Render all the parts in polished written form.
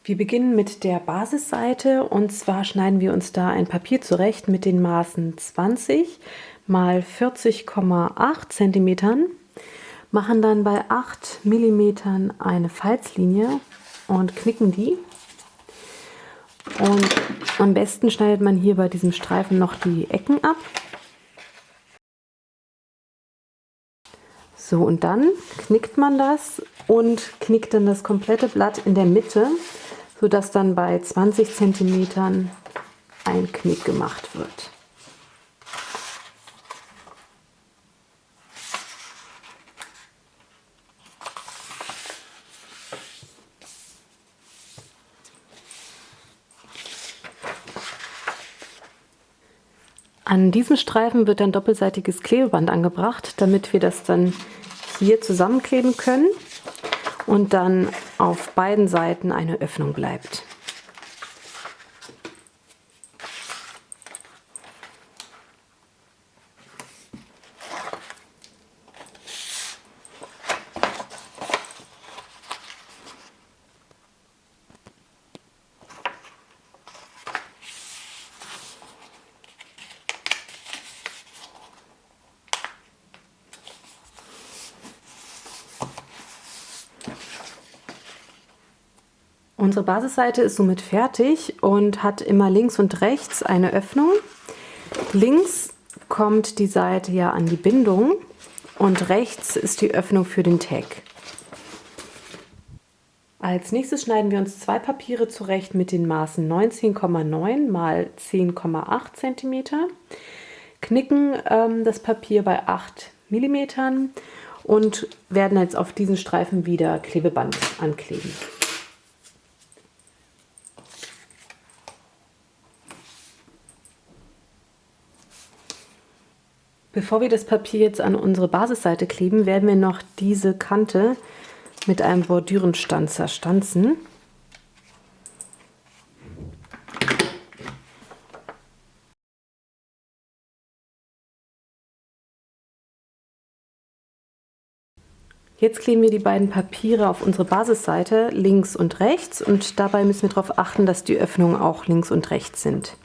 Wir beginnen mit der Basisseite und zwar schneiden wir uns da ein Papier zurecht mit den Maßen 20 mal 40,8 cm, machen dann bei 8 mm eine Falzlinie und knicken die. Und am besten schneidet man hier bei diesem Streifen noch die Ecken ab. So, und dann knickt man das und knickt dann das komplette Blatt in der Mitte, sodass dann bei 20 cm ein Knick gemacht wird. An diesem Streifen wird dann doppelseitiges Klebeband angebracht, damit wir das dann hier zusammenkleben können und dann auf beiden Seiten eine Öffnung bleibt. Unsere Basisseite ist somit fertig und hat immer links und rechts eine Öffnung. Links kommt die Seite ja an die Bindung und rechts ist die Öffnung für den Tag. Als nächstes schneiden wir uns zwei Papiere zurecht mit den Maßen 19,9 mal 10,8 cm, knicken das Papier bei 8 mm und werden jetzt auf diesen Streifen wieder Klebeband ankleben. Bevor wir das Papier jetzt an unsere Basisseite kleben, werden wir noch diese Kante mit einem Bordürenstanzer stanzen. Jetzt kleben wir die beiden Papiere auf unsere Basisseite links und rechts und dabei müssen wir darauf achten, dass die Öffnungen auch links und rechts sind.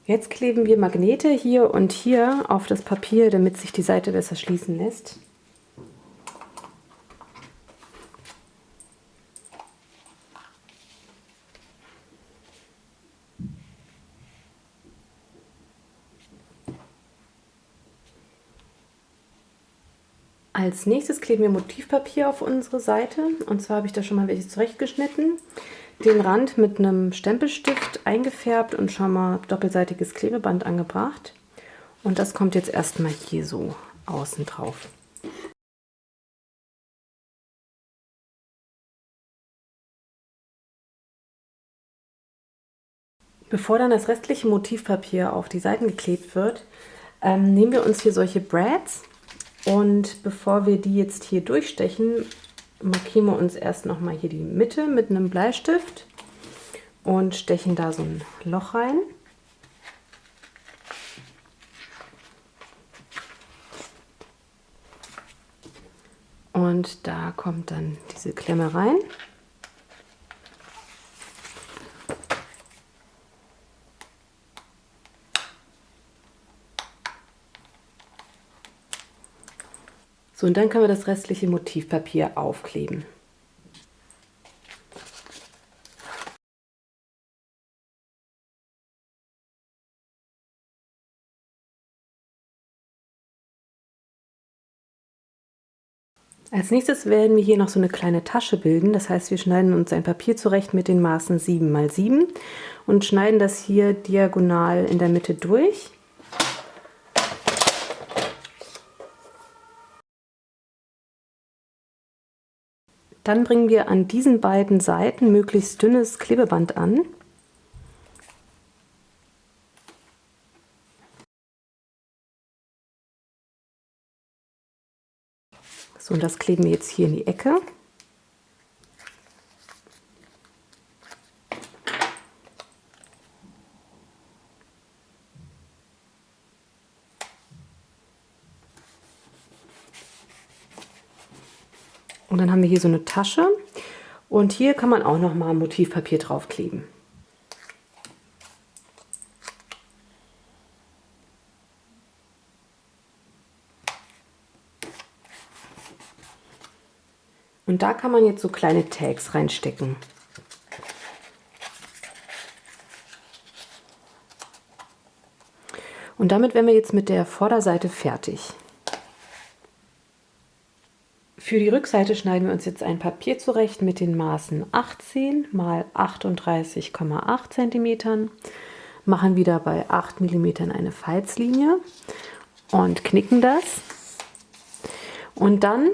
Jetzt kleben wir Magnete hier und hier auf das Papier, damit sich die Seite besser schließen lässt. Als nächstes kleben wir Motivpapier auf unsere Seite, und zwar habe ich da schon mal welches zurechtgeschnitten, den Rand mit einem Stempelstift eingefärbt und schon mal doppelseitiges Klebeband angebracht. Und das kommt jetzt erstmal hier so außen drauf. Bevor dann das restliche Motivpapier auf die Seiten geklebt wird, nehmen wir uns hier solche Brads. Und bevor wir die jetzt hier durchstechen, markieren wir uns erst noch mal hier die Mitte mit einem Bleistift und stechen da so ein Loch rein. Und da kommt dann diese Klemme rein. So, und dann können wir das restliche Motivpapier aufkleben. Als nächstes werden wir hier noch so eine kleine Tasche bilden. Das heißt, wir schneiden uns ein Papier zurecht mit den Maßen 7 x 7 und schneiden das hier diagonal in der Mitte durch. Dann bringen wir an diesen beiden Seiten möglichst dünnes Klebeband an. So, und das kleben wir jetzt hier in die Ecke. Und dann haben wir hier so eine Tasche. Und hier kann man auch noch mal Motivpapier draufkleben. Und da kann man jetzt so kleine Tags reinstecken. Und damit wären wir jetzt mit der Vorderseite fertig. Für die Rückseite schneiden wir uns jetzt ein Papier zurecht mit den Maßen 18 x 38,8 cm, machen wieder bei 8 mm eine Falzlinie und knicken das. Und dann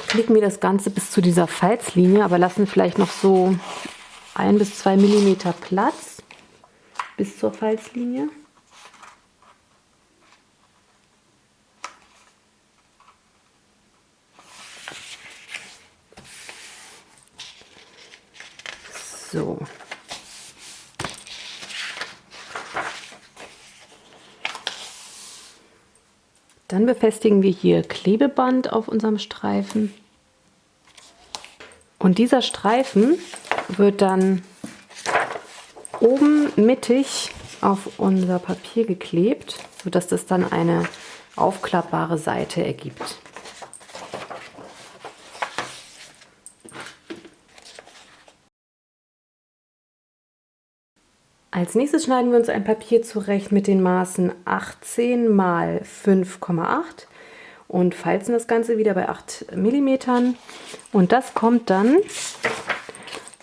knicken wir das Ganze bis zu dieser Falzlinie, aber lassen vielleicht noch so 1 bis 2 mm Platz bis zur Falzlinie. So. Dann befestigen wir hier Klebeband auf unserem Streifen. Und dieser Streifen wird dann oben mittig auf unser Papier geklebt, sodass das dann eine aufklappbare Seite ergibt. Als nächstes schneiden wir uns ein Papier zurecht mit den Maßen 18 x 5,8 und falzen das Ganze wieder bei 8 mm. Und das kommt dann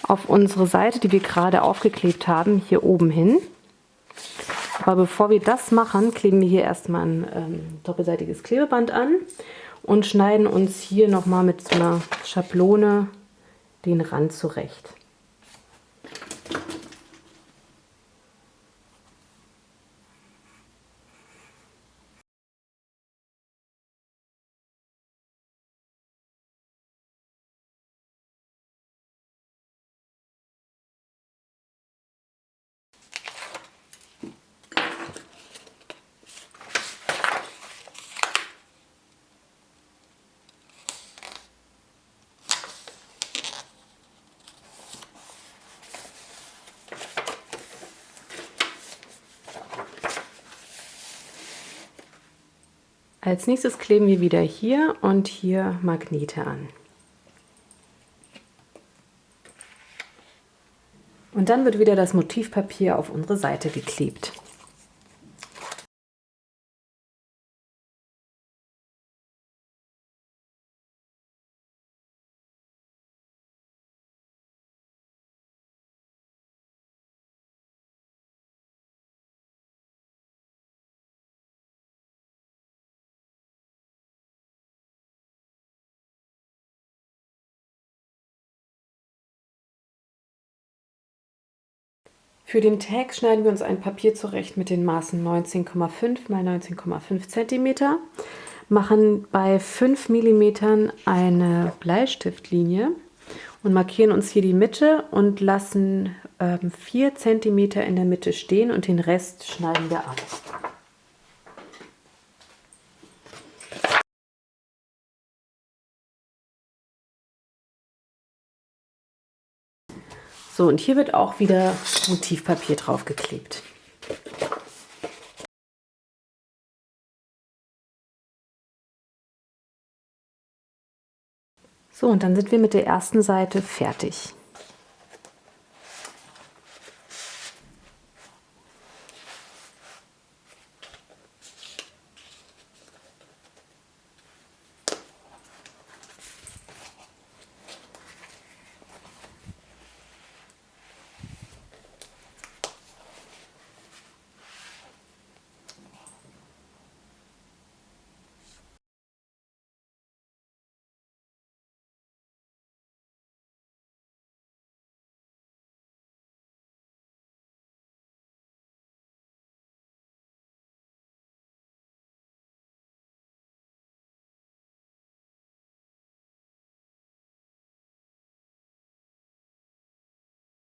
auf unsere Seite, die wir gerade aufgeklebt haben, hier oben hin. Aber bevor wir das machen, kleben wir hier erstmal ein doppelseitiges Klebeband an und schneiden uns hier nochmal mit so einer Schablone den Rand zurecht. Als nächstes kleben wir wieder hier und hier Magnete an. Und dann wird wieder das Motivpapier auf unsere Seite geklebt. Für den Tag schneiden wir uns ein Papier zurecht mit den Maßen 19,5 x 19,5 cm, machen bei 5 mm eine Bleistiftlinie und markieren uns hier die Mitte und lassen 4 cm in der Mitte stehen und den Rest schneiden wir ab. So, und hier wird auch wieder Motivpapier draufgeklebt. So, und dann sind wir mit der ersten Seite fertig.